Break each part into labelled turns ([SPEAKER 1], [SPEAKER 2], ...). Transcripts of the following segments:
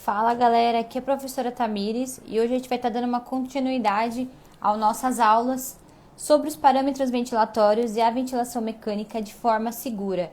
[SPEAKER 1] Fala galera, aqui é a professora Tamires e hoje a gente vai estar dando uma continuidade às nossas aulas sobre os parâmetros ventilatórios e a ventilação mecânica de forma segura.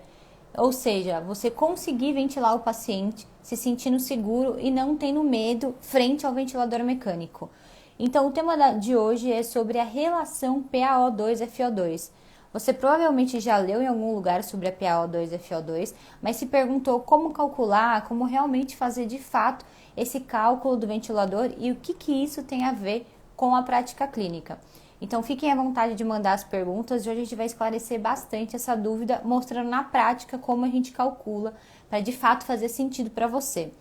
[SPEAKER 1] Ou seja, você conseguir ventilar o paciente se sentindo seguro e não tendo medo frente ao ventilador mecânico. Então o tema de hoje é sobre a relação PaO2-FO2. Você provavelmente já leu em algum lugar sobre a PaO2 e FO2, mas se perguntou como calcular, como realmente fazer de fato esse cálculo do ventilador e o que isso tem a ver com a prática clínica. Então fiquem à vontade de mandar as perguntas e hoje a gente vai esclarecer bastante essa dúvida, mostrando na prática como a gente calcula para de fato fazer sentido para você.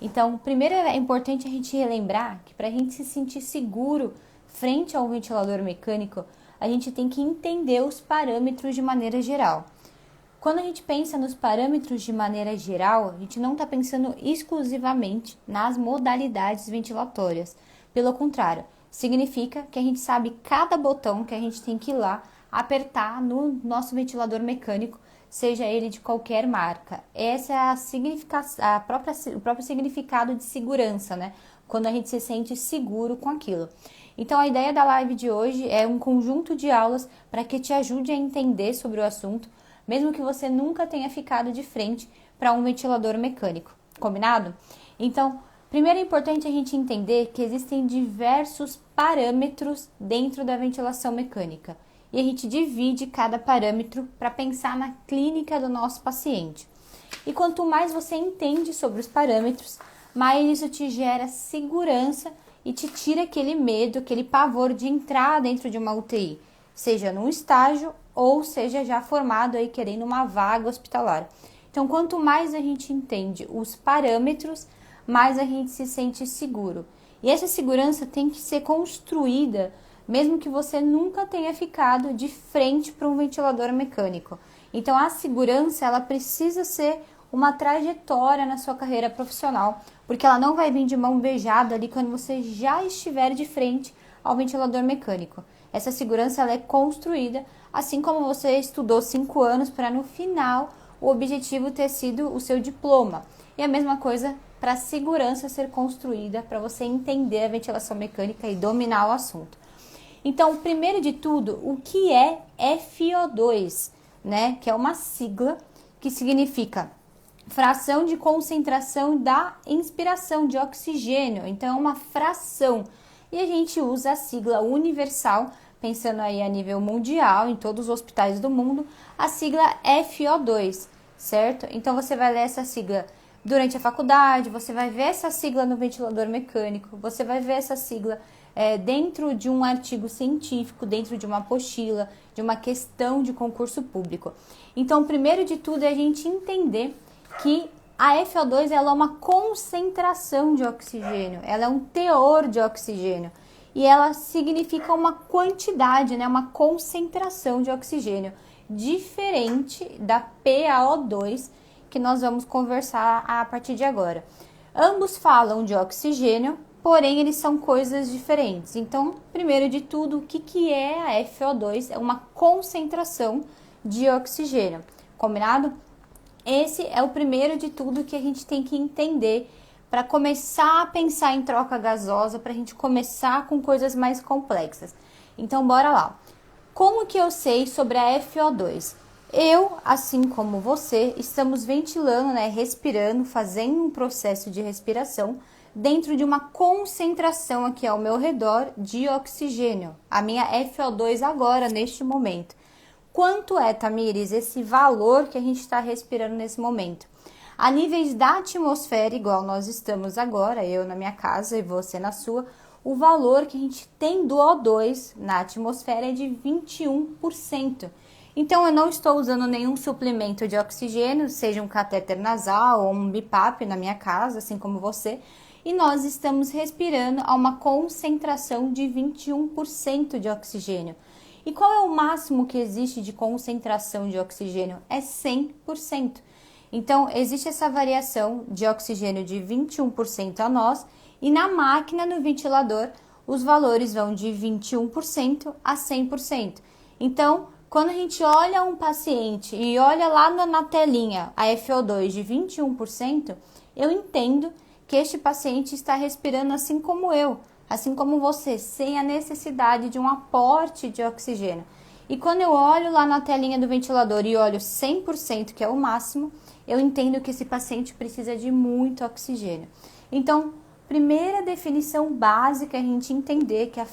[SPEAKER 1] Então, primeiro é importante a gente relembrar que para a gente se sentir seguro frente ao ventilador mecânico, a gente tem que entender os parâmetros de maneira geral. Quando a gente pensa nos parâmetros de maneira geral, a gente não está pensando exclusivamente nas modalidades ventilatórias. Pelo contrário, significa que a gente sabe cada botão que a gente tem que ir lá apertar no nosso ventilador mecânico, seja ele de qualquer marca. Essa é o próprio significado de segurança, né? Quando a gente se sente seguro com aquilo. Então, a ideia da live de hoje é um conjunto de aulas para que te ajude a entender sobre o assunto, mesmo que você nunca tenha ficado de frente para um ventilador mecânico. Combinado? Então, primeiro é importante a gente entender que existem diversos parâmetros dentro da ventilação mecânica. E a gente divide cada parâmetro para pensar na clínica do nosso paciente. E quanto mais você entende sobre os parâmetros, mais isso te gera segurança e te tira aquele medo, aquele pavor de entrar dentro de uma UTI, seja num estágio ou seja já formado aí querendo uma vaga hospitalar. Então, quanto mais a gente entende os parâmetros, mais a gente se sente seguro. E essa segurança tem que ser construída, mesmo que você nunca tenha ficado de frente para um ventilador mecânico. Então, a segurança, ela precisa ser uma trajetória na sua carreira profissional, porque ela não vai vir de mão beijada ali quando você já estiver de frente ao ventilador mecânico. Essa segurança ela é construída, assim como você estudou 5 anos para no final o objetivo ter sido o seu diploma. E a mesma coisa para a segurança ser construída, para você entender a ventilação mecânica e dominar o assunto. Então, primeiro de tudo, o que é FO2, né? Que é uma sigla que significa fração de concentração da inspiração de oxigênio. Então, é uma fração. E a gente usa a sigla universal, pensando aí a nível mundial, em todos os hospitais do mundo, a sigla FO2, certo? Então, você vai ler essa sigla durante a faculdade, você vai ver essa sigla no ventilador mecânico, você vai ver essa sigla dentro de um artigo científico, dentro de uma apostila, de uma questão de concurso público. Então, primeiro de tudo é a gente entender que a FO2 ela é uma concentração de oxigênio, ela é um teor de oxigênio e ela significa uma quantidade, né, uma concentração de oxigênio, diferente da PaO2 que nós vamos conversar a partir de agora. Ambos falam de oxigênio, porém eles são coisas diferentes. Então, primeiro de tudo, o que é a FO2? É uma concentração de oxigênio, combinado? Esse é o primeiro de tudo que a gente tem que entender para começar a pensar em troca gasosa, para a gente começar com coisas mais complexas. Então, bora lá. Como que eu sei sobre a FO2? Eu, assim como você, estamos ventilando, né, respirando, fazendo um processo de respiração dentro de uma concentração aqui ao meu redor de oxigênio. A minha FO2 agora, neste momento. Quanto é, Tamires, esse valor que a gente está respirando nesse momento? A níveis da atmosfera, igual nós estamos agora, eu na minha casa e você na sua, o valor que a gente tem do O2 na atmosfera é de 21%. Então, eu não estou usando nenhum suplemento de oxigênio, seja um catéter nasal ou um BiPAP na minha casa, assim como você, e nós estamos respirando a uma concentração de 21% de oxigênio. E qual é o máximo que existe de concentração de oxigênio? É 100%. Então, existe essa variação de oxigênio de 21% a nós e na máquina, no ventilador, os valores vão de 21% a 100%. Então, quando a gente olha um paciente e olha lá na telinha a FO2 de 21%, eu entendo que este paciente está respirando assim como eu, assim como você, sem a necessidade de um aporte de oxigênio. E quando eu olho lá na telinha do ventilador e olho 100%, que é o máximo, eu entendo que esse paciente precisa de muito oxigênio. Então, primeira definição básica é a gente entender que a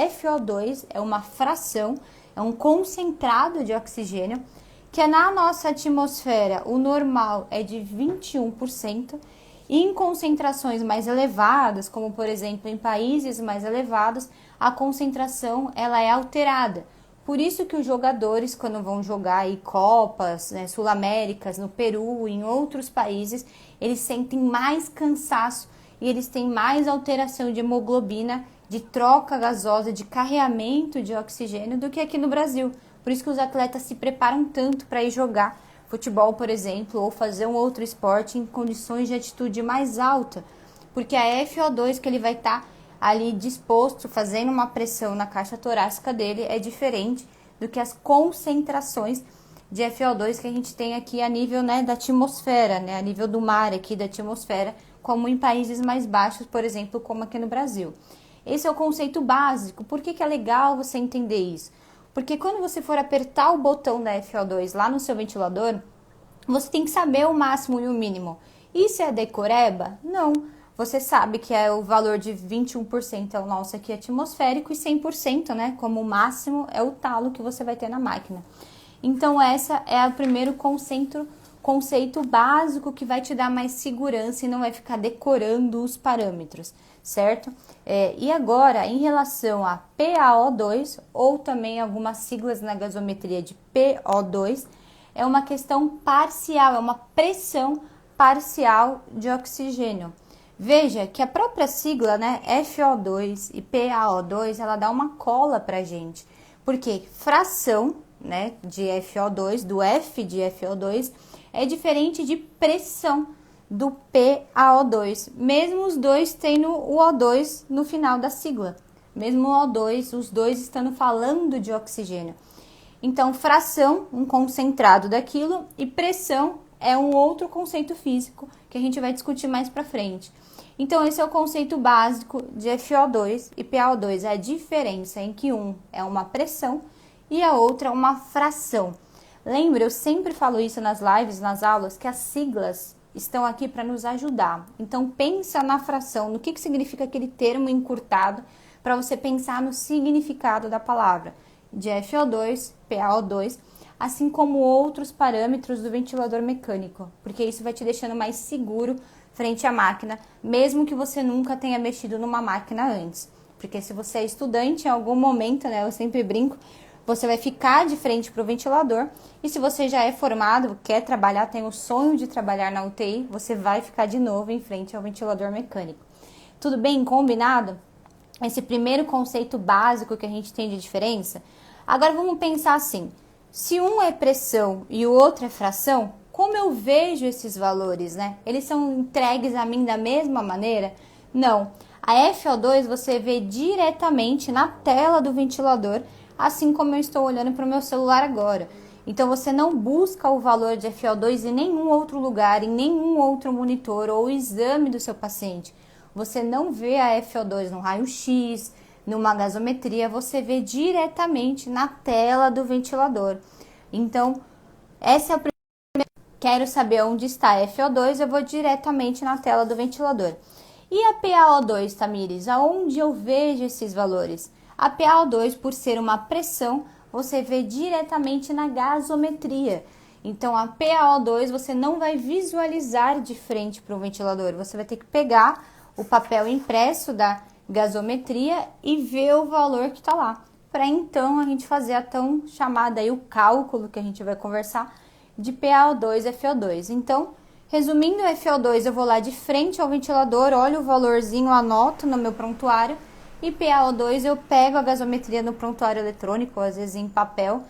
[SPEAKER 1] FO2 é uma fração, é um concentrado de oxigênio, que na nossa atmosfera o normal é de 21%, e em concentrações mais elevadas, como por exemplo em países mais elevados, a concentração ela é alterada. Por isso que os jogadores, quando vão jogar aí Copas, né, Sul-Américas, no Peru, em outros países, eles sentem mais cansaço e eles têm mais alteração de hemoglobina, de troca gasosa, de carreamento de oxigênio do que aqui no Brasil. Por isso que os atletas se preparam tanto para ir jogar futebol, por exemplo, ou fazer um outro esporte em condições de altitude mais alta, porque a FO2 que ele vai estar ali disposto, fazendo uma pressão na caixa torácica dele, é diferente do que as concentrações de FO2 que a gente tem aqui a nível, né, da atmosfera, né, a nível do mar aqui da atmosfera, como em países mais baixos, por exemplo, como aqui no Brasil. Esse é o conceito básico. Por que é legal você entender isso? Porque quando você for apertar o botão da FO2 lá no seu ventilador, você tem que saber o máximo e o mínimo. Isso é decoreba? Não. Você sabe que é o valor de 21% é o nosso aqui atmosférico e 100%, né, como o máximo é o talo que você vai ter na máquina. Então essa é o primeiro conceito básico que vai te dar mais segurança e não vai ficar decorando os parâmetros, certo? E agora, em relação a PaO2, ou também algumas siglas na gasometria de PO2, é uma questão parcial, é uma pressão parcial de oxigênio. Veja que a própria sigla, né, FO2 e PaO2, ela dá uma cola pra gente, porque fração, né, de FO2, do F de FO2, é diferente de pressão do PaO2, mesmo os dois tendo o O2 no final da sigla, mesmo o O2, os dois estando falando de oxigênio. Então, fração, um concentrado daquilo, e pressão é um outro conceito físico que a gente vai discutir mais pra frente. Então, esse é o conceito básico de FO2 e PaO2, é a diferença em que um é uma pressão e a outra é uma fração. Lembra, eu sempre falo isso nas lives, nas aulas, que as siglas estão aqui para nos ajudar. Então, pensa na fração, no que significa aquele termo encurtado, para você pensar no significado da palavra, de FO2, PaO2, assim como outros parâmetros do ventilador mecânico, porque isso vai te deixando mais seguro frente à máquina, mesmo que você nunca tenha mexido numa máquina antes. Porque se você é estudante, em algum momento, né, eu sempre brinco, você vai ficar de frente para o ventilador, e se você já é formado, quer trabalhar, tem o sonho de trabalhar na UTI, você vai ficar de novo em frente ao ventilador mecânico. Tudo bem? Combinado? Esse primeiro conceito básico que a gente tem de diferença. Agora vamos pensar assim, se um é pressão e o outro é fração, como eu vejo esses valores, né? Eles são entregues a mim da mesma maneira? Não. A FO2 você vê diretamente na tela do ventilador, assim como eu estou olhando para o meu celular agora. Então você não busca o valor de FO2 em nenhum outro lugar, em nenhum outro monitor ou exame do seu paciente. Você não vê a FO2 no raio-x, numa gasometria, você vê diretamente na tela do ventilador. Então, essa é a primeira. Quero saber onde está a FO2, eu vou diretamente na tela do ventilador. E a PaO2, Tamires? Aonde eu vejo esses valores? A PaO2, por ser uma pressão, você vê diretamente na gasometria. Então, a PaO2 você não vai visualizar de frente para o ventilador. Você vai ter que pegar o papel impresso da gasometria e ver o valor que está lá. Para então a gente fazer a tão chamada aí o cálculo que a gente vai conversar de PaO2 e FO2. Então, resumindo, o FO2 eu vou lá de frente ao ventilador, olho o valorzinho, anoto no meu prontuário, e PaO2 eu pego a gasometria no prontuário eletrônico, às vezes em papel,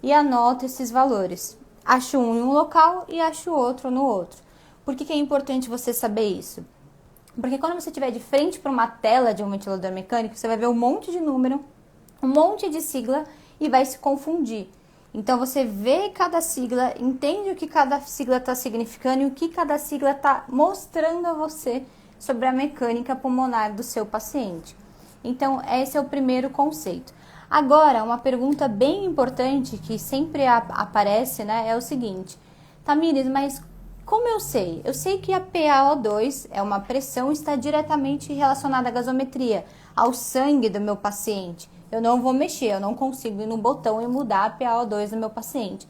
[SPEAKER 1] e anoto esses valores. Acho um em um local e acho outro no outro. Por que é importante você saber isso? Porque quando você estiver de frente para uma tela de um ventilador mecânico, você vai ver um monte de número, um monte de sigla e vai se confundir. Então você vê cada sigla, entende o que cada sigla está significando e o que cada sigla está mostrando a você sobre a mecânica pulmonar do seu paciente. Então, esse é o primeiro conceito. Agora, uma pergunta bem importante que sempre aparece, né, é o seguinte: Tamires, mas como eu sei? Eu sei que a PaO2 é uma pressão e está diretamente relacionada à gasometria, ao sangue do meu paciente. Eu não vou mexer, eu não consigo ir no botão e mudar a PaO2 do meu paciente.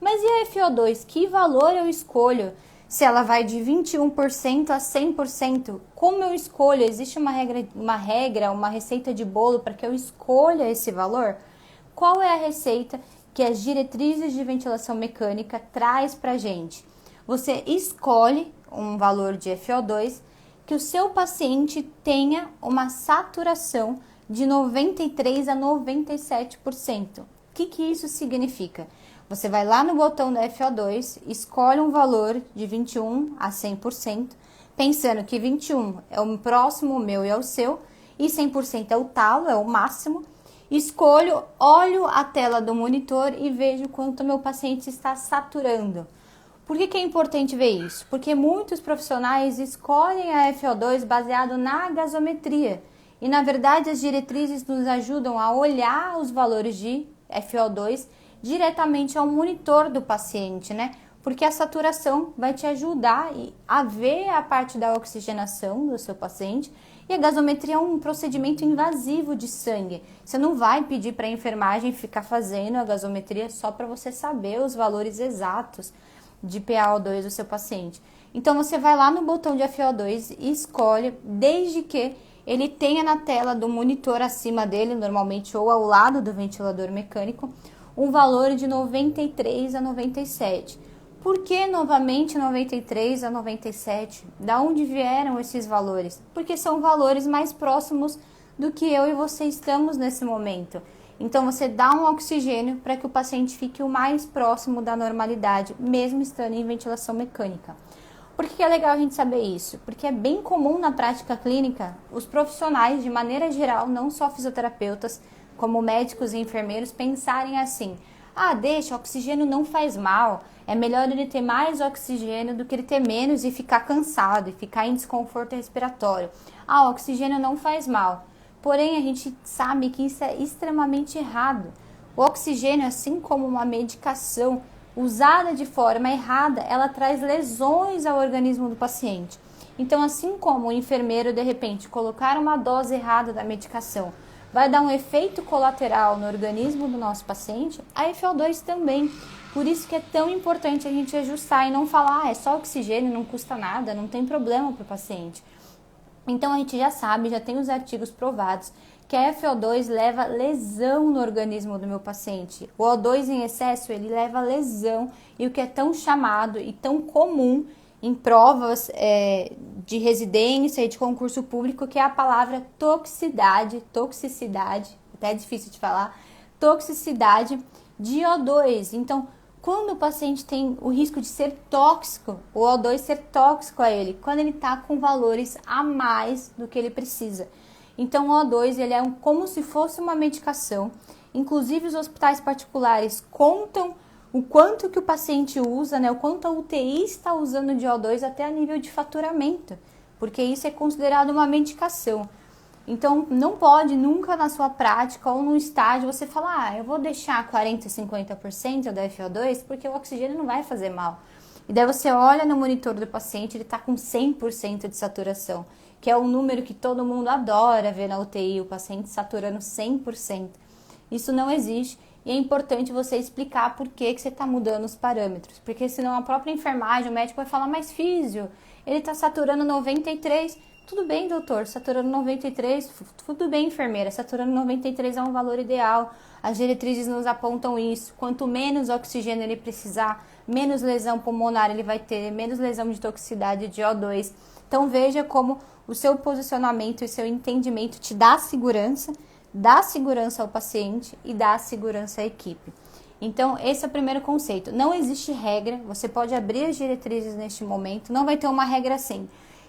[SPEAKER 1] Mas e a FO2? Que valor eu escolho? Se ela vai de 21% a 100%, como eu escolho? Existe uma receita de bolo para que eu escolha esse valor? Qual é a receita que as diretrizes de ventilação mecânica traz para a gente? Você escolhe um valor de FO2 que o seu paciente tenha uma saturação de 93 a 97%. O que isso significa? Você vai lá no botão da FO2, escolhe um valor de 21 a 100%, pensando que 21 é o próximo, o meu e é o seu, e 100% é o talo, é o máximo. Escolho, olho a tela do monitor e vejo quanto meu paciente está saturando. Por que é importante ver isso? Porque muitos profissionais escolhem a FO2 baseado na gasometria. E, na verdade, as diretrizes nos ajudam a olhar os valores de FO2 diretamente ao monitor do paciente, né? Porque a saturação vai te ajudar a ver a parte da oxigenação do seu paciente. E a gasometria é um procedimento invasivo de sangue. Você não vai pedir para a enfermagem ficar fazendo a gasometria só para você saber os valores exatos de PaO2 do seu paciente. Então você vai lá no botão de FO2 e escolhe, desde que ele tenha na tela do monitor acima dele, normalmente ou ao lado do ventilador mecânico, um valor de 93 a 97. Por que novamente 93 a 97? Da onde vieram esses valores? Porque são valores mais próximos do que eu e você estamos nesse momento. Então você dá um oxigênio para que o paciente fique o mais próximo da normalidade, mesmo estando em ventilação mecânica. Por que é legal a gente saber isso? Porque é bem comum na prática clínica os profissionais, de maneira geral, não só fisioterapeutas, como médicos e enfermeiros, pensarem assim: deixa, oxigênio não faz mal, é melhor ele ter mais oxigênio do que ele ter menos e ficar cansado e ficar em desconforto respiratório. Oxigênio não faz mal. Porém, a gente sabe que isso é extremamente errado. O oxigênio, assim como uma medicação usada de forma errada, ela traz lesões ao organismo do paciente. Então, assim como o enfermeiro, de repente, colocar uma dose errada da medicação vai dar um efeito colateral no organismo do nosso paciente, a FO2 também. Por isso que é tão importante a gente ajustar e não falar, é só oxigênio, não custa nada, não tem problema para o paciente. Então a gente já sabe, já tem os artigos provados que a FO2 leva lesão no organismo do meu paciente. O O2 em excesso, ele leva lesão, e o que é tão chamado e tão comum em provas de residência e de concurso público, que é a palavra toxicidade, até é difícil de falar, toxicidade de O2. Então, quando o paciente tem o risco de ser tóxico, o O2 ser tóxico a ele, quando ele está com valores a mais do que ele precisa. Então, o O2 ele é como se fosse uma medicação. Inclusive, os hospitais particulares contam o quanto que o paciente usa, né, o quanto a UTI está usando de O2 até a nível de faturamento, porque isso é considerado uma medicação. Então, não pode nunca na sua prática ou no estágio você falar, eu vou deixar 40%, 50% da FO2 porque o oxigênio não vai fazer mal. E daí você olha no monitor do paciente, ele está com 100% de saturação, que é um número que todo mundo adora ver na UTI, o paciente saturando 100%. Isso não existe e é importante você explicar por que você está mudando os parâmetros, porque senão a própria enfermagem, o médico vai falar, mas físio, ele está saturando 93%. Tudo bem, doutor, saturando 93, tudo bem, enfermeira, saturando 93 é um valor ideal, as diretrizes nos apontam isso, quanto menos oxigênio ele precisar, menos lesão pulmonar ele vai ter, menos lesão de toxicidade de O2. Então veja como o seu posicionamento e seu entendimento te dá segurança ao paciente e dá segurança à equipe. Então esse é o primeiro conceito, não existe regra, você pode abrir as diretrizes neste momento, não vai ter uma regra assim.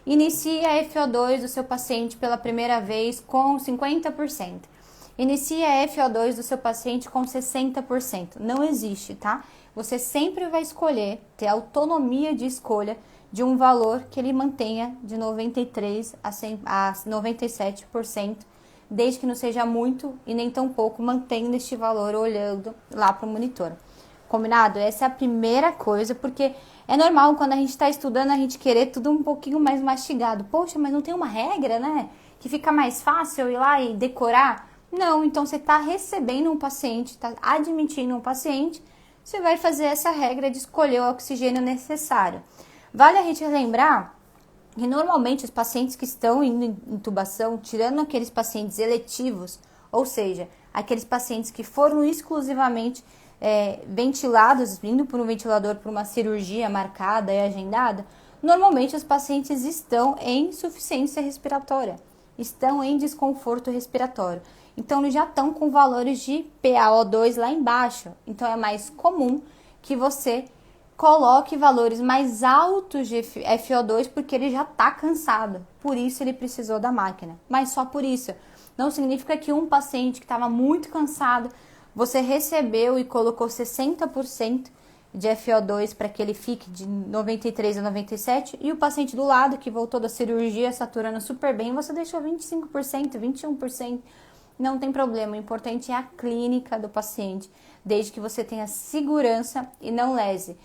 [SPEAKER 1] Inicie a FO2 do seu paciente pela primeira vez com 50%. Inicie a FO2 do seu paciente com 60%. Não existe, tá? Você sempre vai escolher, ter autonomia de escolha de um valor que ele mantenha de 93% a 97%, desde que não seja muito e nem tão pouco, mantendo este valor olhando lá para o monitor. Combinado? Essa é a primeira coisa, porque é normal quando a gente está estudando a gente querer tudo um pouquinho mais mastigado. Poxa, mas não tem uma regra, né? Que fica mais fácil ir lá e decorar? Não, então você está recebendo um paciente, está admitindo um paciente, você vai fazer essa regra de escolher o oxigênio necessário. Vale a gente lembrar que normalmente os pacientes que estão indo em intubação, tirando aqueles pacientes eletivos, ou seja, aqueles pacientes que foram exclusivamente ventilados, vindo por um ventilador por uma cirurgia marcada e agendada, normalmente os pacientes estão em insuficiência respiratória, estão em desconforto respiratório. Então, eles já estão com valores de PaO2 lá embaixo. Então, é mais comum que você coloque valores mais altos de FO2 porque ele já está cansado. Por isso, ele precisou da máquina. Mas só por isso. Não significa que um paciente que estava muito cansado, você recebeu e colocou 60% de FO2 para que ele fique de 93 a 97 e o paciente do lado que voltou da cirurgia saturando super bem, você deixou 25%, 21%. Não tem problema, o importante é a clínica do paciente, desde que você tenha segurança e não lese.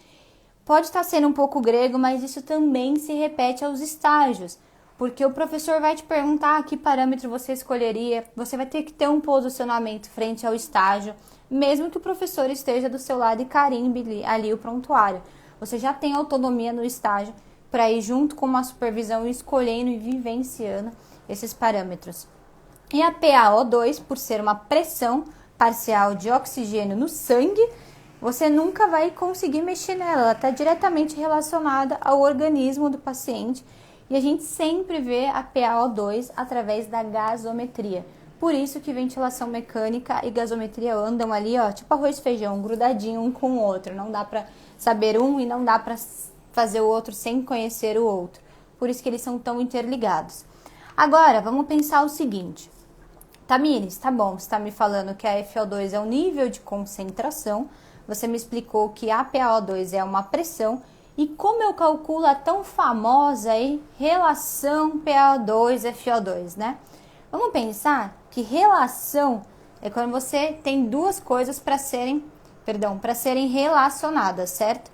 [SPEAKER 1] Pode estar sendo um pouco grego, mas isso também se repete aos estágios, porque o professor vai te perguntar que parâmetro você escolheria, você vai ter que ter um posicionamento frente ao estágio, mesmo que o professor esteja do seu lado e carimbe ali o prontuário. Você já tem autonomia no estágio para ir junto com uma supervisão escolhendo e vivenciando esses parâmetros. E a PaO2, por ser uma pressão parcial de oxigênio no sangue, você nunca vai conseguir mexer nela, ela está diretamente relacionada ao organismo do paciente e a gente sempre vê a PaO2 através da gasometria. Por isso que ventilação mecânica e gasometria andam ali, ó, tipo arroz e feijão, grudadinho um com o outro. Não dá para saber um e não dá para fazer o outro sem conhecer o outro. Por isso que eles são tão interligados. Agora, vamos pensar o seguinte. Tamires, tá bom, você está me falando que a FO2 é um nível de concentração, você me explicou que a PaO2 é uma pressão, e como eu calculo a tão famosa aí, relação PaO2-FO2, né? Vamos pensar que relação é quando você tem duas coisas para serem relacionadas, certo?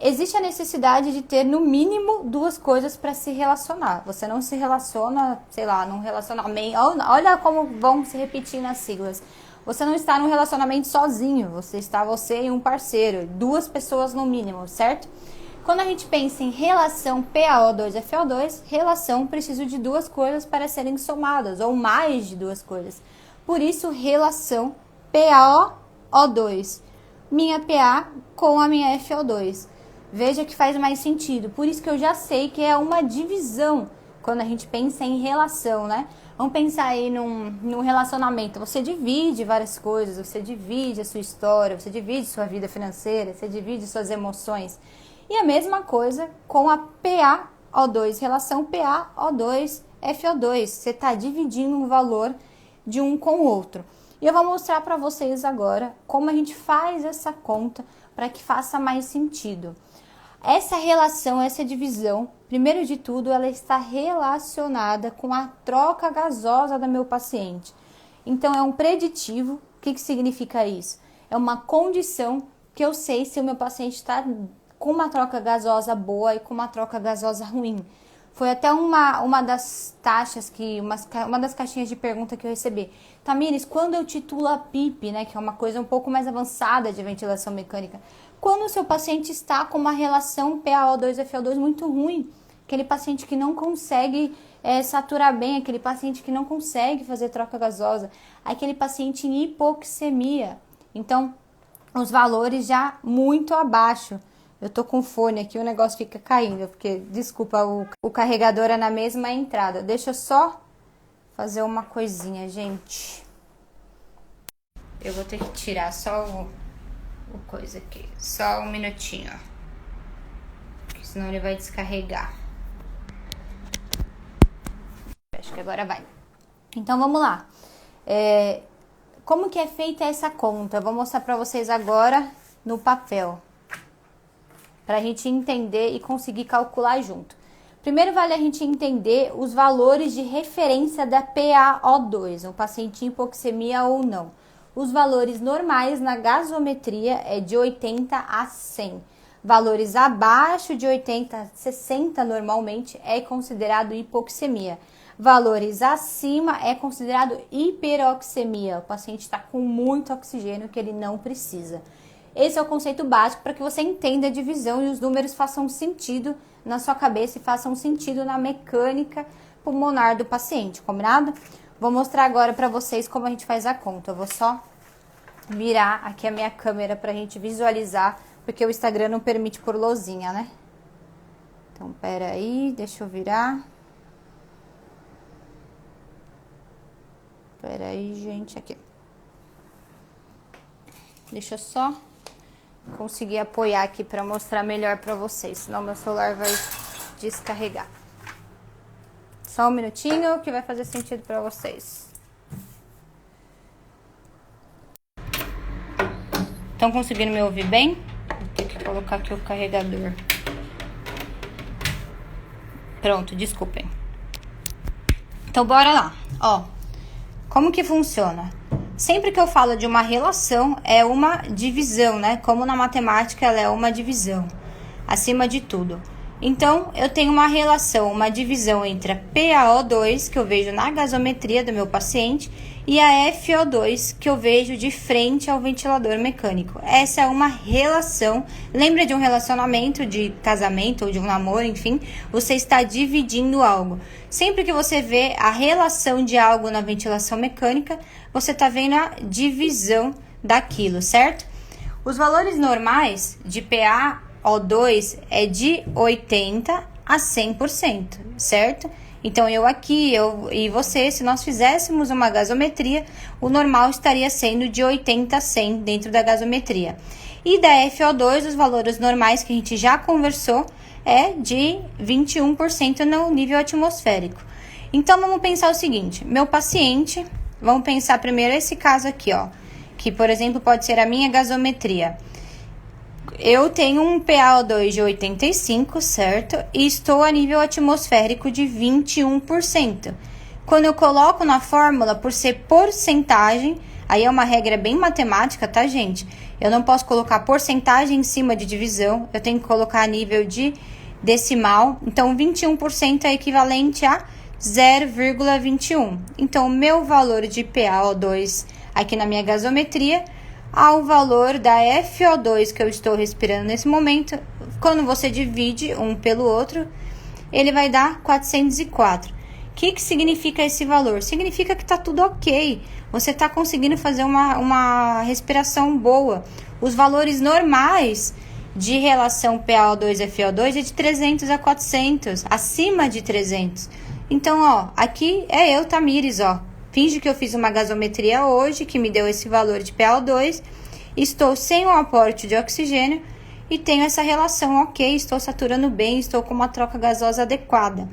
[SPEAKER 1] Existe a necessidade de ter, no mínimo, duas coisas para se relacionar. Você não se relaciona, sei lá, num relacionamento... Olha como vão se repetir nas siglas. Você não está num relacionamento sozinho. Você e um parceiro. Duas pessoas no mínimo, certo? Quando a gente pensa em relação PaO2-FO2, relação precisa de duas coisas para serem somadas, ou mais de duas coisas. Por isso, relação PaO2. Minha PA com a minha FO2. Veja que faz mais sentido. Por isso que eu já sei que é uma divisão quando a gente pensa em relação, né? Vamos pensar aí num relacionamento. Você divide várias coisas, você divide a sua história, você divide sua vida financeira, você divide suas emoções. E a mesma coisa com a PaO2, relação PaO2-FO2. Você está dividindo um valor de um com o outro. E eu vou mostrar para vocês agora como a gente faz essa conta para que faça mais sentido. Essa relação, essa divisão, primeiro de tudo, ela está relacionada com a troca gasosa do meu paciente. Então, é um preditivo. O que significa isso? É uma condição que eu sei se o meu paciente está com uma troca gasosa boa e com uma troca gasosa ruim. Foi até uma das taxas, uma das caixinhas de pergunta que eu recebi. Tamires, quando eu titulo a PIP, né, que é uma coisa um pouco mais avançada de ventilação mecânica, quando o seu paciente está com uma relação PaO2-FO2 muito ruim, aquele paciente que não consegue saturar bem, aquele paciente que não consegue fazer troca gasosa, aquele paciente em hipoxemia. Então, os valores já muito abaixo. Eu tô com fone aqui, o negócio fica caindo, porque, desculpa, o carregador é na mesma entrada. Deixa eu só fazer uma coisinha, gente. Eu vou ter que tirar só o coisa aqui, só um minutinho, ó. Porque senão ele vai descarregar. Acho que agora vai. Então, vamos lá. Como que é feita essa conta? Eu vou mostrar pra vocês agora no papel. para a gente entender e conseguir calcular junto. Primeiro vale a gente entender os valores de referência da PaO2, o paciente em hipoxemia ou não. Os valores normais na gasometria é de 80 a 100. Valores abaixo de 80 a 60 normalmente é considerado hipoxemia. Valores acima é considerado hiperoxemia. O paciente está com muito oxigênio que ele não precisa. Esse é o conceito básico para que você entenda a divisão e os números façam sentido na sua cabeça e façam sentido na mecânica pulmonar do paciente, combinado? Vou mostrar agora para vocês como a gente faz a conta. Eu vou só virar aqui a minha câmera para a gente visualizar, porque o Instagram não permite por lousinha, né? Então, pera aí, deixa eu virar. Pera aí, gente, aqui. Deixa eu só conseguir apoiar aqui para mostrar melhor para vocês, senão meu celular vai descarregar. Só um minutinho que vai fazer sentido para vocês. Estão conseguindo me ouvir bem? Vou ter que colocar aqui o carregador. Pronto, desculpem. Então, bora lá. Ó, como que funciona? Sempre que eu falo de uma relação, é uma divisão, né? Como na matemática, ela é uma divisão, acima de tudo. Então, eu tenho uma relação, uma divisão entre a PaO2, que eu vejo na gasometria do meu paciente, e a FO2, que eu vejo de frente ao ventilador mecânico. Essa é uma relação. Lembra de um relacionamento, de casamento ou de um namoro, enfim, você está dividindo algo. Sempre que você vê a relação de algo na ventilação mecânica, você está vendo a divisão daquilo, certo? Os valores normais de PaO2 é de 80 a 100%, certo? Então, eu e você, se nós fizéssemos uma gasometria, o normal estaria sendo de 80 a 100 dentro da gasometria. E da FO2, os valores normais que a gente já conversou, é de 21% no nível atmosférico. Então, vamos pensar o seguinte, meu paciente, vamos pensar primeiro esse caso aqui, ó, que, por exemplo, pode ser a minha gasometria. Eu tenho um PaO2 de 85, certo? E estou a nível atmosférico de 21%. Quando eu coloco na fórmula, por ser porcentagem, aí é uma regra bem matemática, tá, gente? Eu não posso colocar porcentagem em cima de divisão, eu tenho que colocar a nível de decimal. Então, 21% é equivalente a 0,21. Então, o meu valor de PaO2 aqui na minha gasometria ao valor da FO2 que eu estou respirando nesse momento, quando você divide um pelo outro, ele vai dar 404. O que significa esse valor? Significa que está tudo ok, você está conseguindo fazer uma respiração boa. Os valores normais de relação PaO2 e FO2 é de 300 a 400, acima de 300. Então, ó, aqui é eu, Tamires, ó. Finge que eu fiz uma gasometria hoje, que me deu esse valor de PaO2, estou sem o aporte de oxigênio e tenho essa relação, ok, estou saturando bem, estou com uma troca gasosa adequada.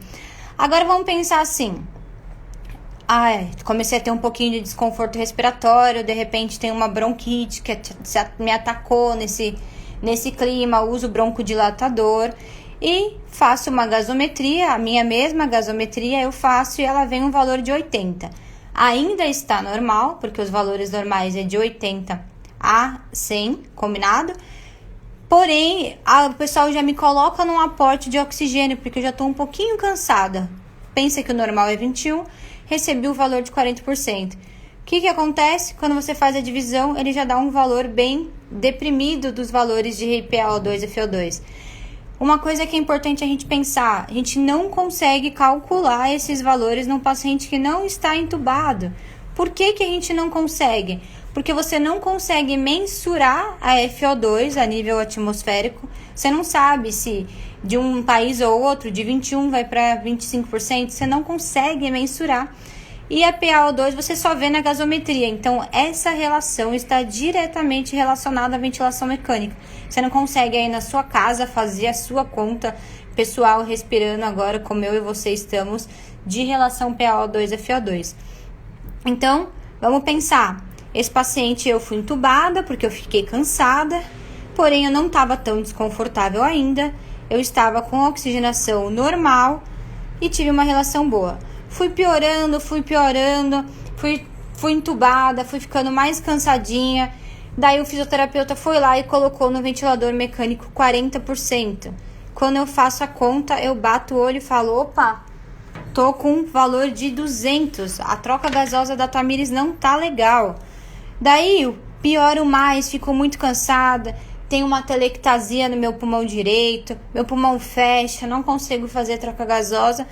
[SPEAKER 1] Agora vamos pensar assim, comecei a ter um pouquinho de desconforto respiratório, de repente tem uma bronquite que me atacou nesse clima, uso broncodilatador e faço uma gasometria, a minha mesma gasometria eu faço e ela vem um valor de 80. Ainda está normal, porque os valores normais é de 80 a 100, combinado? Porém, o pessoal já me coloca num aporte de oxigênio, porque eu já estou um pouquinho cansada. Pensa que o normal é 21, recebi o valor de 40%. O que acontece? Quando você faz a divisão, ele já dá um valor bem deprimido dos valores de PaO2 e FO2. Uma coisa que é importante a gente pensar, a gente não consegue calcular esses valores num paciente que não está entubado. Por que a gente não consegue? Porque você não consegue mensurar a FO2 a nível atmosférico. Você não sabe se de um país ou outro, de 21 vai para 25%, você não consegue mensurar. E a PaO2 você só vê na gasometria. Então, essa relação está diretamente relacionada à ventilação mecânica. Você não consegue aí na sua casa fazer a sua conta pessoal respirando agora, como eu e você estamos, de relação PaO2 a FO2. Então, vamos pensar. Esse paciente eu fui entubada porque eu fiquei cansada. porém eu não estava tão desconfortável ainda, eu estava com oxigenação normal e tive uma relação boa. Fui piorando, fui entubada, fui ficando mais cansadinha. Daí o fisioterapeuta foi lá e colocou no ventilador mecânico 40%. Quando eu faço a conta, eu bato o olho e falo, opa, tô com um valor de 200. A troca gasosa da Tamires não tá legal. Daí eu pioro mais, fico muito cansada, tenho uma telectasia no meu pulmão direito, meu pulmão fecha, não consigo fazer troca gasosa.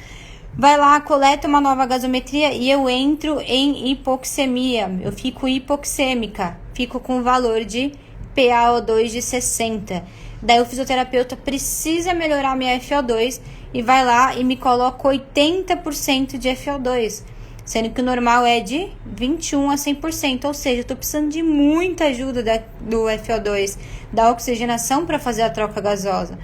[SPEAKER 1] Vai lá, coleta uma nova gasometria e eu entro em hipoxemia. Eu fico hipoxêmica, fico com valor de PaO2 de 60. Daí o fisioterapeuta precisa melhorar minha FO2 e vai lá e me coloca 80% de FO2, sendo que o normal é de 21 a 100%, ou seja, eu estou precisando de muita ajuda do FO2, da oxigenação para fazer a troca gasosa.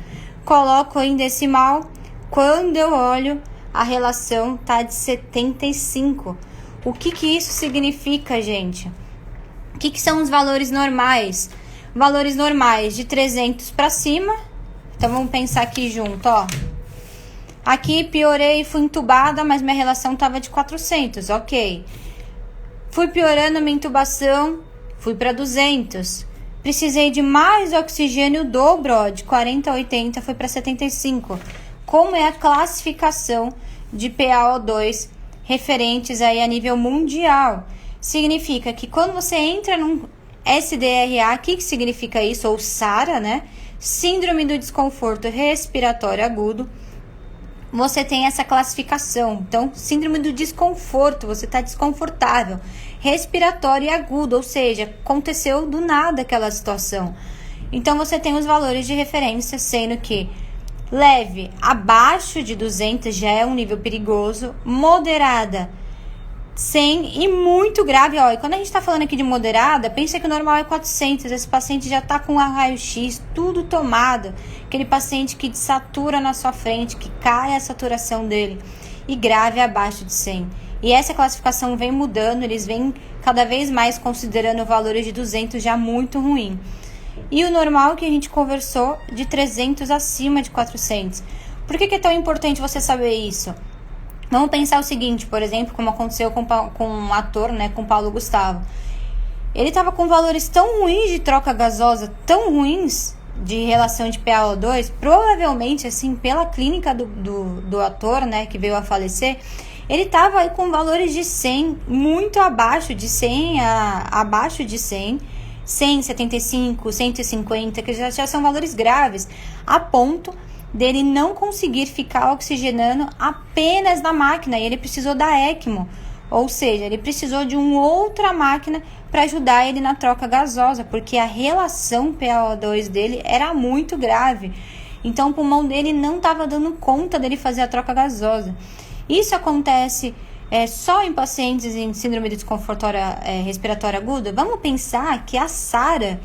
[SPEAKER 1] Coloco em decimal, quando eu olho, a relação tá de 75. O que isso significa, gente? O que são os valores normais? Valores normais de 300 para cima. Então vamos pensar aqui junto, ó. Aqui piorei, fui entubada, mas minha relação tava de 400, ok. Fui piorando a minha intubação, fui para 200. Precisei de mais oxigênio, o dobro, ó, de 40 a 80 foi para 75. Como é a classificação de PaO2 referentes aí a nível mundial? Significa que quando você entra num SDRA, o que significa isso? Ou SARA, né? Síndrome do desconforto respiratório agudo. Você tem essa classificação. Então, síndrome do desconforto, você está desconfortável. Respiratório agudo, ou seja, aconteceu do nada aquela situação. Então, você tem os valores de referência, sendo que leve, abaixo de 200 já é um nível perigoso. Moderada, 100 e muito grave, ó. E quando a gente tá falando aqui de moderada, pensa que o normal é 400. Esse paciente já tá com a raio-x, tudo tomado. Aquele paciente que desatura na sua frente, que cai a saturação dele. E grave abaixo de 100. E essa classificação vem mudando, eles vêm cada vez mais considerando valores de 200 já muito ruim. E o normal que a gente conversou, de 300 acima de 400. Por que é tão importante você saber isso? Vamos pensar o seguinte, por exemplo, como aconteceu com um ator, né, com Paulo Gustavo. Ele estava com valores tão ruins de troca gasosa, tão ruins de relação de PaO2, provavelmente, assim, pela clínica do ator, né, que veio a falecer, ele estava aí com valores de 100, muito abaixo de 100, abaixo de 100, 175, 150, que já são valores graves, a ponto dele não conseguir ficar oxigenando apenas na máquina, e ele precisou da ECMO, ou seja, ele precisou de uma outra máquina para ajudar ele na troca gasosa, porque a relação PaO2 dele era muito grave, então o pulmão dele não estava dando conta dele fazer a troca gasosa. Isso acontece só em pacientes em síndrome de desconforto respiratório agudo. Vamos pensar que a SARA,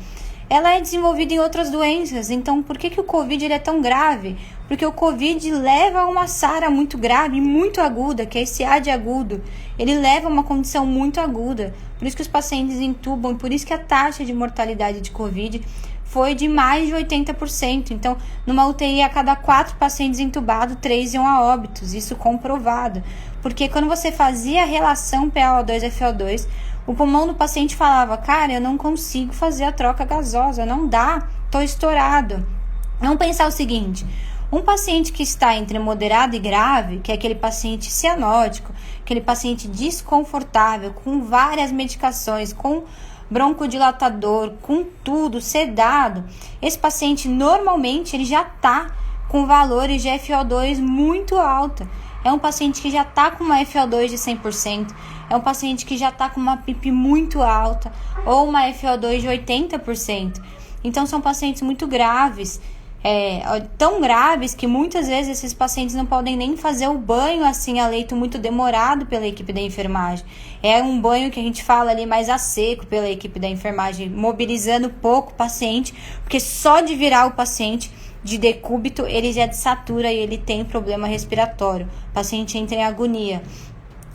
[SPEAKER 1] ela é desenvolvida em outras doenças. Então, por que o COVID ele é tão grave? Porque o COVID leva a uma SARA muito grave, muito aguda, que é esse AD agudo. Ele leva a uma condição muito aguda. Por isso que os pacientes entubam, por isso que a taxa de mortalidade de COVID foi de mais de 80%. Então, numa UTI, a cada 4 pacientes entubados, 3 iam a óbitos. Isso comprovado. Porque quando você fazia a relação PaO2-FO2, o pulmão do paciente falava, cara, eu não consigo fazer a troca gasosa, não dá, tô estourado. Vamos pensar o seguinte, um paciente que está entre moderado e grave, que é aquele paciente cianótico, aquele paciente desconfortável, com várias medicações, com broncodilatador, com tudo, sedado, esse paciente normalmente ele já está com valores de FO2 muito alta. É um paciente que já está com uma FO2 de 100%, é um paciente que já está com uma PIP muito alta ou uma FO2 de 80%. Então, são pacientes muito graves, tão graves que muitas vezes esses pacientes não podem nem fazer o banho assim a leito muito demorado pela equipe da enfermagem. É um banho que a gente fala ali mais a seco pela equipe da enfermagem, mobilizando pouco o paciente, porque só de virar o paciente de decúbito, ele já desatura e ele tem problema respiratório. O paciente entra em agonia.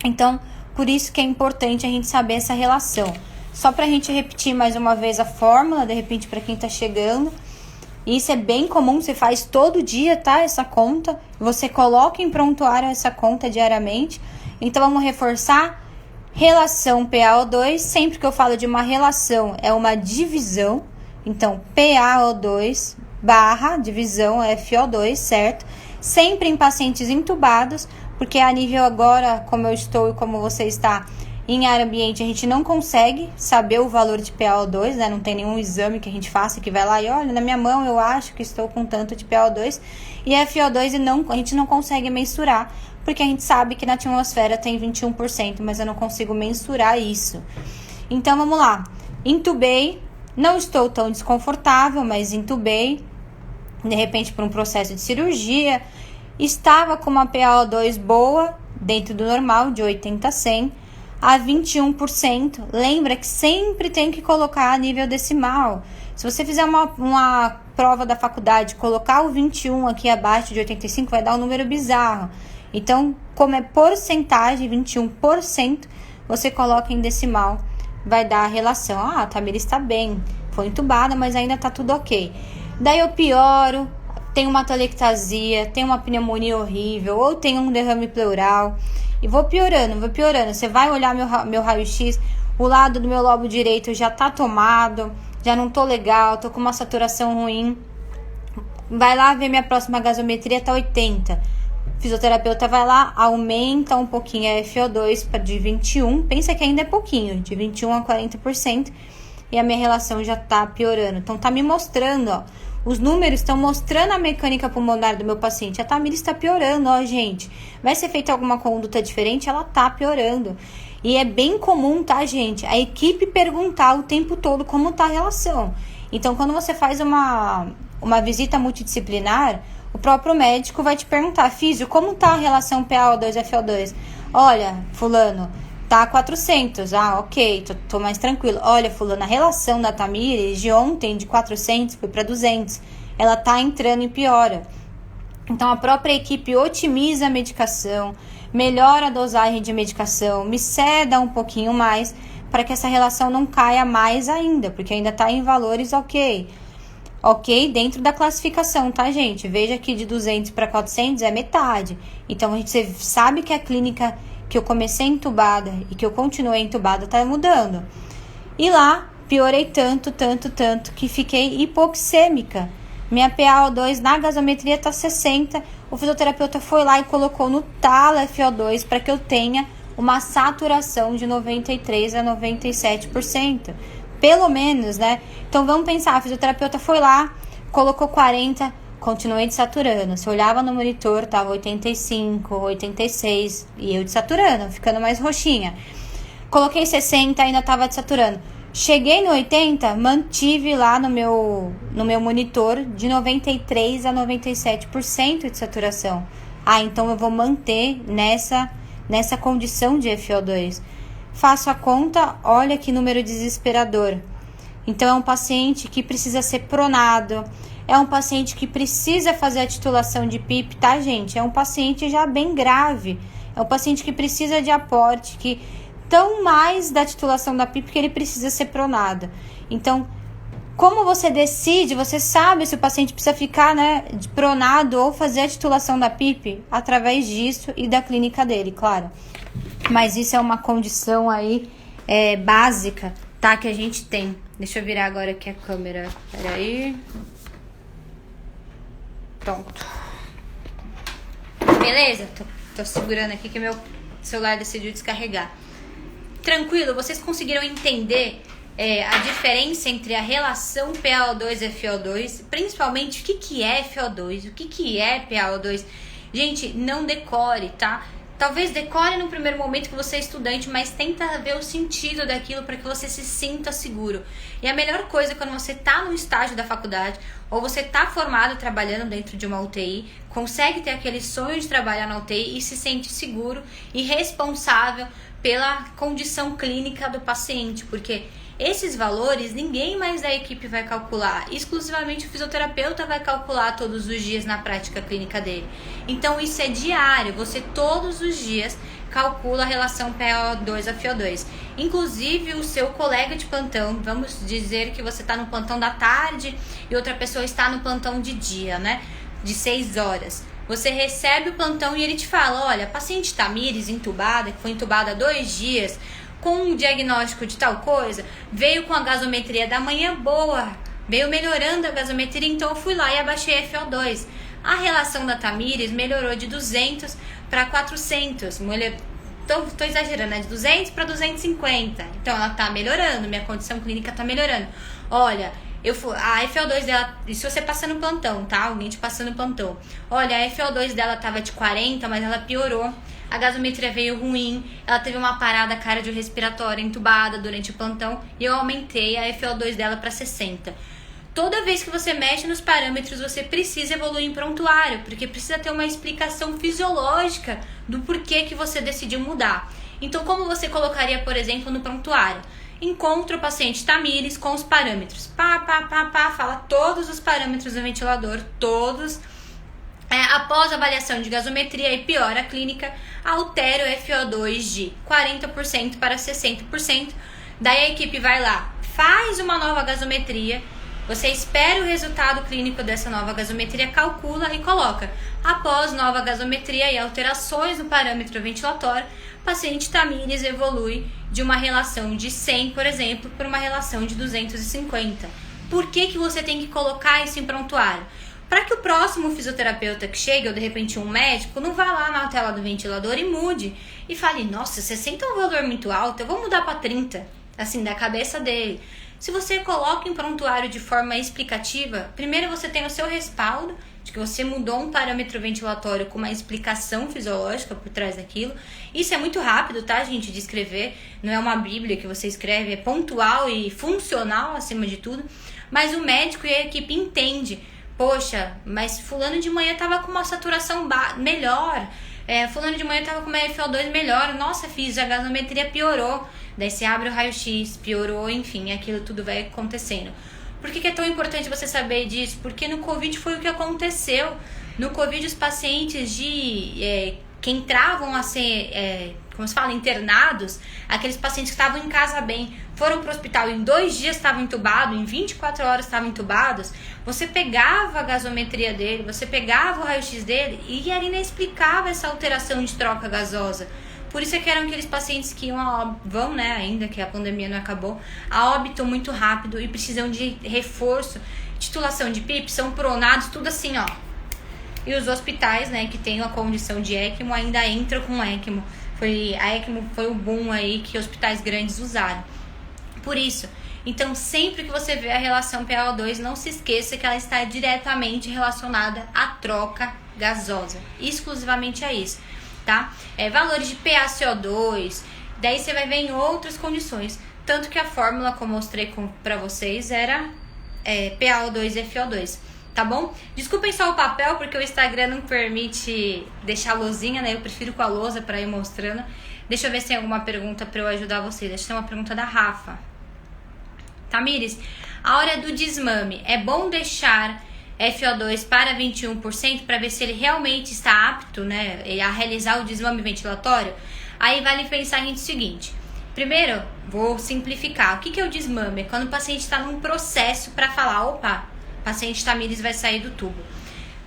[SPEAKER 1] Então, por isso que é importante a gente saber essa relação. Só para a gente repetir mais uma vez a fórmula, de repente, para quem está chegando. E isso é bem comum, você faz todo dia, tá? Essa conta, você coloca em prontuário essa conta diariamente. Então, vamos reforçar. Relação PaO2, sempre que eu falo de uma relação, é uma divisão. Então, PaO2 barra divisão FO2, certo? Sempre em pacientes intubados, porque a nível agora, como eu estou e como você está em área ambiente, a gente não consegue saber o valor de PaO2, né? Não tem nenhum exame que a gente faça que vai lá e olha, na minha mão eu acho que estou com tanto de PaO2 e FO2 a gente não consegue mensurar, porque a gente sabe que na atmosfera tem 21%, mas eu não consigo mensurar isso. Então, vamos lá. Intubei, não estou tão desconfortável, mas intubei, de repente por um processo de cirurgia, estava com uma PaO2 boa, dentro do normal, de 80 a 100, a 21%. Lembra que sempre tem que colocar a nível decimal. Se você fizer uma prova da faculdade, colocar o 21 aqui abaixo de 85, vai dar um número bizarro. Então, como é porcentagem, 21%, você coloca em decimal, vai dar a relação. Ah, a Tamires está bem, foi entubada, mas ainda está tudo ok. Daí eu pioro, tenho uma atelectasia, tenho uma pneumonia horrível, ou tenho um derrame pleural, e vou piorando. Você vai olhar meu raio-x, o lado do meu lobo direito já tá tomado, já não tô legal, tô com uma saturação ruim. Vai lá ver minha próxima gasometria, tá 80. O fisioterapeuta vai lá, aumenta um pouquinho a FO2 de 21, pensa que ainda é pouquinho, de 21 a 40%, e a minha relação já tá piorando. Então tá me mostrando, ó, os números estão mostrando a mecânica pulmonar do meu paciente. A Tamires está piorando, ó, gente. Vai ser feita alguma conduta diferente? Ela tá piorando. E é bem comum, tá, gente? A equipe perguntar o tempo todo como tá a relação. Então, quando você faz uma visita multidisciplinar, o próprio médico vai te perguntar, físio, como tá a relação PaO2-FO2? Olha, fulano, tá 400. Ah, ok, tô mais tranquilo. Olha, fulano, a relação da Tamires de ontem de 400 foi para 200. Ela tá entrando em piora. Então, a própria equipe otimiza a medicação, melhora a dosagem de medicação, me ceda um pouquinho mais para que essa relação não caia mais ainda, porque ainda tá em valores ok. Ok, dentro da classificação, tá, gente? Veja que de 200 para 400 é metade. Então, a gente sabe que a clínica que eu comecei entubada e que eu continuei entubada tá mudando. E lá, piorei tanto, que fiquei hipoxêmica. Minha PaO2 na gasometria tá 60. O fisioterapeuta foi lá e colocou no talo FO2 para que eu tenha uma saturação de 93 a 97%. Pelo menos, né? Então, vamos pensar, a fisioterapeuta foi lá, colocou 40, continuei desaturando. Se eu olhava no monitor, tava 85, 86, e eu desaturando, ficando mais roxinha. Coloquei 60, ainda tava desaturando. Cheguei no 80, mantive lá no meu monitor de 93 a 97% de saturação. Ah, então eu vou manter nessa condição de FO2. Faço a conta, olha que número desesperador. Então, é um paciente que precisa ser pronado, é um paciente que precisa fazer a titulação de PIP, tá, gente? É um paciente já bem grave, é um paciente que precisa de aporte, que tão mais da titulação da PIP que ele precisa ser pronado. Então, como você decide, você sabe se o paciente precisa ficar, né, pronado ou fazer a titulação da PIP? Através disso e da clínica dele, claro. Mas isso é uma condição aí básica, tá? Que a gente tem. Deixa eu virar agora aqui a câmera. Peraí. Pronto. Beleza? Tô segurando aqui que meu celular decidiu descarregar. Tranquilo? Vocês conseguiram entender a diferença entre a relação PaO2 e FO2? Principalmente, o que é FO2? O que é PaO2? Gente, não decore, tá? Talvez decore no primeiro momento que você é estudante, mas tenta ver o sentido daquilo para que você se sinta seguro. E a melhor coisa é quando você está no estágio da faculdade ou você está formado trabalhando dentro de uma UTI, consegue ter aquele sonho de trabalhar na UTI e se sente seguro e responsável pela condição clínica do paciente, porque esses valores ninguém mais da equipe vai calcular, exclusivamente o fisioterapeuta vai calcular todos os dias na prática clínica dele. Então isso é diário, você todos os dias calcula a relação PaO2 a FiO2. Inclusive o seu colega de plantão, vamos dizer que você está no plantão da tarde e outra pessoa está no plantão de dia, né? De 6 horas. Você recebe o plantão e ele te fala, olha, a paciente Tamires entubada, que foi entubada há 2 dias, com um diagnóstico de tal coisa, veio com a gasometria da manhã boa, veio melhorando a gasometria, então eu fui lá e abaixei a FiO2. A relação da Tamires melhorou de 200 para 400, tô exagerando, né? De 200 para 250, então ela tá melhorando, minha condição clínica tá melhorando. Olha, a FiO2 dela, isso você passa no plantão, tá? Alguém te passando no plantão. Olha, a FiO2 dela tava de 40, mas ela piorou. A gasometria veio ruim, ela teve uma parada cardiorrespiratória entubada durante o plantão e eu aumentei a FiO2 dela para 60. Toda vez que você mexe nos parâmetros, você precisa evoluir em prontuário, porque precisa ter uma explicação fisiológica do porquê que você decidiu mudar. Então, como você colocaria, por exemplo, no prontuário? Encontra o paciente Tamires com os parâmetros. Fala todos os parâmetros do ventilador, todos. Após a avaliação de gasometria e piora a clínica, altera o FiO2 de 40% para 60%. Daí a equipe vai lá, faz uma nova gasometria. Você espera o resultado clínico dessa nova gasometria, calcula e coloca. Após nova gasometria e alterações no parâmetro ventilatório, o paciente Tamires evolui de uma relação de 100, por exemplo, para uma relação de 250. Por que você tem que colocar isso em prontuário? Para que o próximo fisioterapeuta que chegue, ou de repente um médico, não vá lá na tela do ventilador e mude. E fale, nossa, 60 é um valor muito alto, eu vou mudar para 30, assim, da cabeça dele. Se você coloca em prontuário de forma explicativa, primeiro você tem o seu respaldo, de que você mudou um parâmetro ventilatório com uma explicação fisiológica por trás daquilo. Isso é muito rápido, tá, gente, de escrever. Não é uma bíblia que você escreve, é pontual e funcional acima de tudo. Mas o médico e a equipe entendem. Poxa, mas fulano de manhã tava com uma saturação melhor. Fulano de manhã tava com uma FiO2 melhor. Nossa, fiz, a gasometria piorou. Daí você abre o raio-x, piorou, enfim, aquilo tudo vai acontecendo. Por que é tão importante você saber disso? Porque no Covid foi o que aconteceu. No Covid, os pacientes que entravam a ser, como se fala, internados, aqueles pacientes que estavam em casa bem, foram para o hospital, em 2 dias estavam entubados, em 24 horas estavam entubados, você pegava a gasometria dele, você pegava o raio-x dele e era inexplicável essa alteração de troca gasosa. Por isso é que eram aqueles pacientes que vão, né, ainda que a pandemia não acabou, a óbito muito rápido e precisam de reforço, titulação de PIP, são pronados, tudo assim, ó. E os hospitais, né, que tem a condição de ECMO ainda entram com ECMO. A ECMO foi o boom aí que hospitais grandes usaram. Por isso, então sempre que você vê a relação PaO2, não se esqueça que ela está diretamente relacionada à troca gasosa, exclusivamente a isso. Tá? Valores de PaCO2, daí você vai ver em outras condições. Tanto que a fórmula, como eu mostrei para vocês, era PaO2 e FiO2, tá bom? Desculpem só o papel, porque o Instagram não permite deixar a luzinha, né? Eu prefiro com a lousa para ir mostrando. Deixa eu ver se tem alguma pergunta para eu ajudar vocês. Deixa eu ter uma pergunta da Rafa. Tamires, a hora do desmame, é bom deixar FiO2 para 21% para ver se ele realmente está apto, né, a realizar o desmame ventilatório? Aí vale pensar no seguinte. Primeiro, vou simplificar. O que é o desmame? É quando o paciente está num processo para falar, opa, o paciente Tamires vai sair do tubo.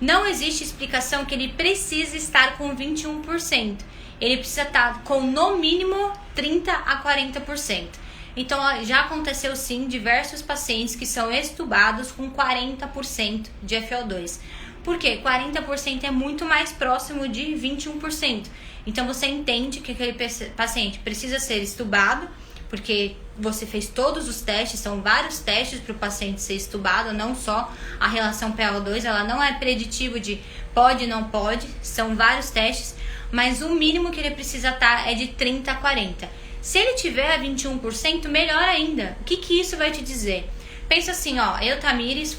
[SPEAKER 1] Não existe explicação que ele precise estar com 21%. Ele precisa estar com no mínimo 30% a 40%. Então, já aconteceu sim diversos pacientes que são extubados com 40% de FiO2. Por quê? 40% é muito mais próximo de 21%. Então, você entende que aquele paciente precisa ser extubado, porque você fez todos os testes, são vários testes para o paciente ser extubado, não só a relação PaO2, ela não é preditivo de pode, não pode, são vários testes, mas o mínimo que ele precisa estar é de 30% a 40%. Se ele tiver 21%, melhor ainda. O que isso vai te dizer? Pensa assim, ó, eu, Tamires,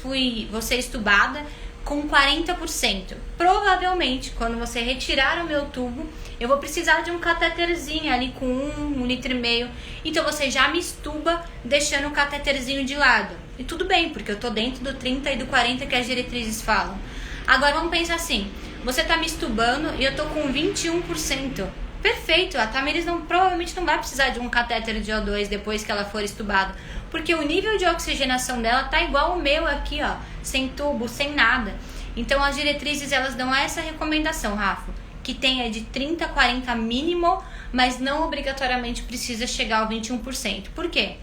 [SPEAKER 1] vou ser estubada com 40%. Provavelmente, quando você retirar o meu tubo, eu vou precisar de um cateterzinho ali com 1,5 litro. Então, você já me estuba deixando o cateterzinho de lado. E tudo bem, porque eu tô dentro do 30 e do 40 que as diretrizes falam. Agora, vamos pensar assim, você tá me estubando e eu tô com 21%. perfeito, a Tamires provavelmente não vai precisar de um catéter de O2 depois que ela for estubada, porque o nível de oxigenação dela tá igual o meu aqui, ó, sem tubo, sem nada. Então as diretrizes, elas dão essa recomendação, Rafa, que tenha de 30 a 40 mínimo, mas não obrigatoriamente precisa chegar ao 21%. Por quê?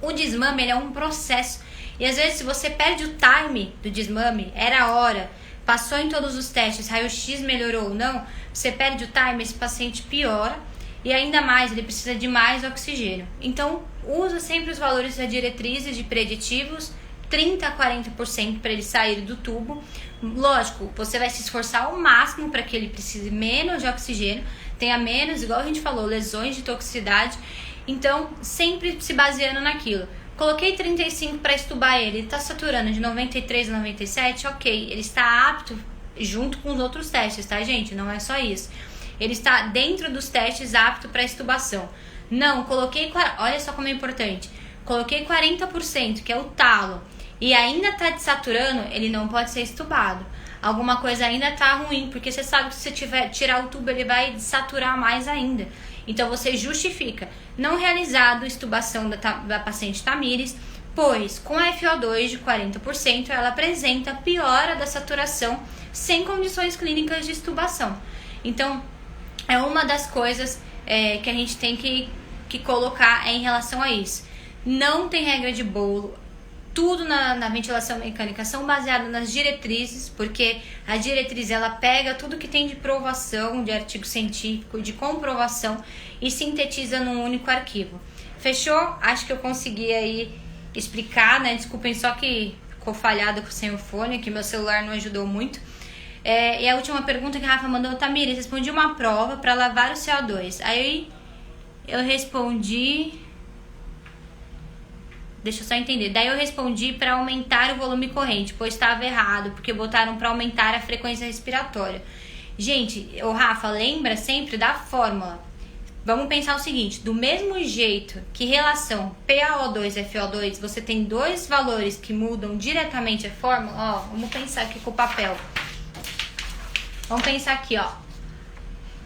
[SPEAKER 1] O desmame, ele é um processo, e às vezes se você perde o time do desmame, era a hora, passou em todos os testes, raio-x melhorou ou não, você perde o time, esse paciente piora, e ainda mais, ele precisa de mais oxigênio. Então, usa sempre os valores da diretrizes de preditivos, 30 a 40% para ele sair do tubo. Lógico, você vai se esforçar ao máximo para que ele precise menos de oxigênio, tenha menos, igual a gente falou, lesões de toxicidade. Então, sempre se baseando naquilo. Coloquei 35 para estubar ele está saturando de 93 a 97, ok, ele está apto junto com os outros testes, tá, gente? Não é só isso. Ele está dentro dos testes apto para estubação. Não, coloquei, olha só como é importante, coloquei 40%, que é o talo, e ainda está desaturando, ele não pode ser estubado. Alguma coisa ainda está ruim, porque você sabe que se você tirar o tubo, ele vai desaturar mais ainda. Então você justifica não realizado estubação da paciente Tamires, pois com a FO2 de 40% ela apresenta piora da saturação sem condições clínicas de estubação. Então é uma das coisas que a gente tem que colocar em relação a isso. Não tem regra de bolo. Tudo na ventilação mecânica são baseados nas diretrizes, porque a diretriz ela pega tudo que tem de provação, de artigo científico, de comprovação e sintetiza num único arquivo. Fechou? Acho que eu consegui aí explicar, né? Desculpem só que ficou falhado sem o fone, que meu celular não ajudou muito. E a última pergunta que a Rafa mandou: Tamires, respondi uma prova para lavar o CO2. Aí eu respondi... Deixa eu só entender. Daí eu respondi para aumentar o volume corrente, pois estava errado, porque botaram para aumentar a frequência respiratória. Gente, o Rafa, lembra sempre da fórmula. Vamos pensar o seguinte, do mesmo jeito que relação PaO2 e FO2, você tem dois valores que mudam diretamente a fórmula, ó, vamos pensar aqui com o papel. Vamos pensar aqui, ó.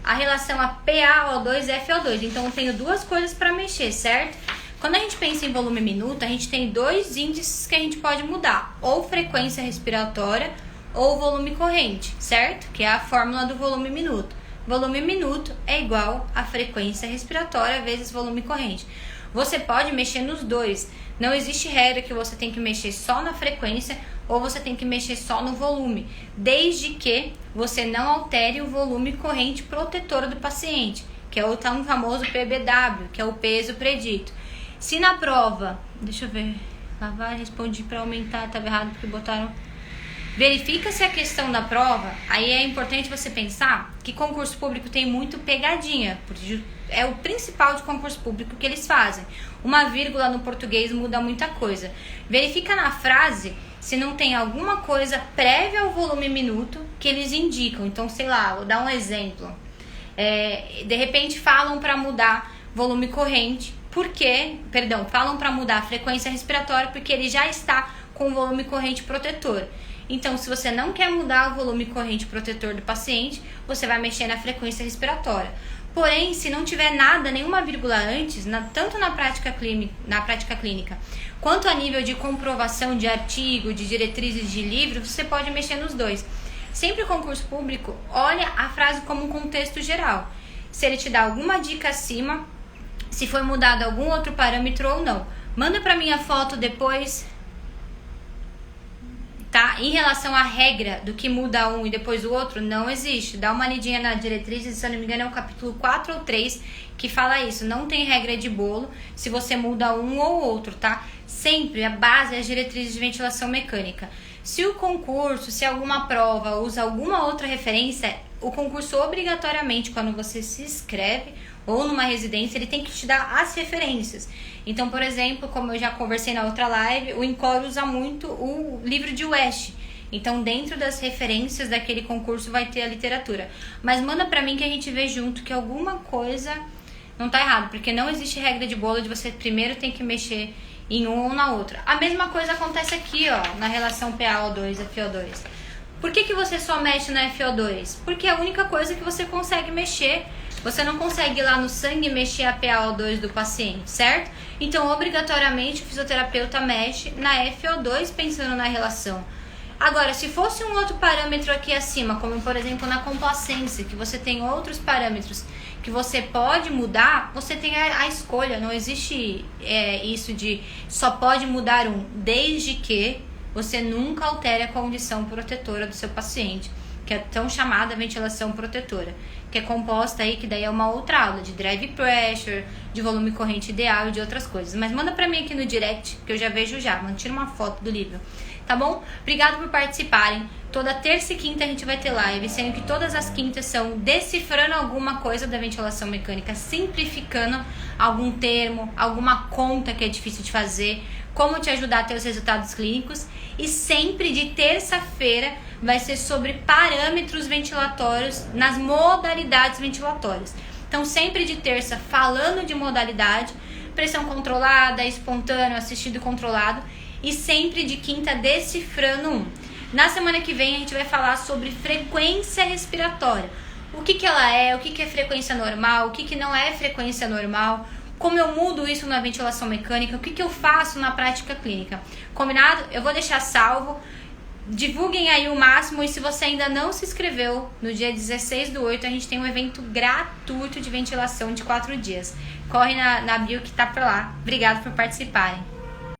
[SPEAKER 1] A relação a PaO2 e FO2. Então eu tenho duas coisas para mexer, certo? Quando a gente pensa em volume minuto, a gente tem dois índices que a gente pode mudar, ou frequência respiratória ou volume corrente, certo? Que é a fórmula do volume minuto. Volume minuto é igual a frequência respiratória vezes volume corrente. Você pode mexer nos dois. Não existe regra que você tem que mexer só na frequência ou você tem que mexer só no volume, desde que você não altere o volume corrente protetor do paciente, que é o tão famoso PBW, que é o peso predito. Se na prova, deixa eu ver, lavar, respondi para aumentar, estava errado porque botaram... Verifica se a questão da prova, aí é importante você pensar que concurso público tem muito pegadinha, porque é o principal de concurso público que eles fazem. Uma vírgula no português muda muita coisa. Verifica na frase se não tem alguma coisa prévia ao volume minuto que eles indicam. Então, sei lá, vou dar um exemplo. De repente falam para mudar volume corrente, falam para mudar a frequência respiratória porque ele já está com o volume corrente protetor. Então, se você não quer mudar o volume corrente protetor do paciente, você vai mexer na frequência respiratória. Porém, se não tiver nada, nenhuma vírgula antes, tanto na prática clínica, quanto a nível de comprovação de artigo, de diretrizes de livro, você pode mexer nos dois. Sempre o concurso público, olha a frase como um contexto geral. Se ele te dá alguma dica acima, se foi mudado algum outro parâmetro ou não. Manda para mim a foto depois, tá? Em relação à regra do que muda um e depois o outro, não existe. Dá uma lidinha na diretriz, se eu não me engano é o capítulo 4 ou 3 que fala isso. Não tem regra de bolo se você muda um ou outro, tá? Sempre a base é as diretrizes de ventilação mecânica. Se o concurso, se alguma prova usa alguma outra referência, o concurso obrigatoriamente, quando você se inscreve ou numa residência, ele tem que te dar as referências. Então, por exemplo, como eu já conversei na outra live, o INCOR usa muito o livro de West. Então, dentro das referências daquele concurso vai ter a literatura. Mas manda pra mim que a gente vê junto que alguma coisa não tá errado, porque não existe regra de bolo de você primeiro tem que mexer em um ou na outra. A mesma coisa acontece aqui, ó, na relação PaO2 e FO2. Por que você só mexe na FO2? Porque é a única coisa que você consegue mexer Você não consegue ir lá no sangue mexer a PaO2 do paciente, certo? Então, obrigatoriamente, o fisioterapeuta mexe na FO2 pensando na relação. Agora, se fosse um outro parâmetro aqui acima, como por exemplo na complacência, que você tem outros parâmetros que você pode mudar, você tem a escolha. Não existe isso de só pode mudar um, desde que você nunca altere a condição protetora do seu paciente, que é tão chamada ventilação protetora, que é composta aí, que daí é uma outra aula de drive pressure, de volume corrente ideal e de outras coisas. Mas manda pra mim aqui no direct, que eu já vejo já, tira uma foto do livro. Tá bom? Obrigado por participarem. Toda terça e quinta a gente vai ter live, sendo que todas as quintas são decifrando alguma coisa da ventilação mecânica, simplificando algum termo, alguma conta que é difícil de fazer, como te ajudar a ter os resultados clínicos. E sempre de terça-feira vai ser sobre parâmetros ventilatórios nas modalidades ventilatórias. Então sempre de terça falando de modalidade, pressão controlada, espontâneo, assistido controlado, e sempre de quinta decifrando um. Na semana que vem a gente vai falar sobre frequência respiratória. O que ela é, o que é frequência normal, o que não é frequência normal, como eu mudo isso na ventilação mecânica, o que eu faço na prática clínica. Combinado? Eu vou deixar salvo. Divulguem aí o máximo, e se você ainda não se inscreveu, no dia 16/8 a gente tem um evento gratuito de ventilação de 4 dias. Corre na bio que tá pra lá. Obrigado por participarem.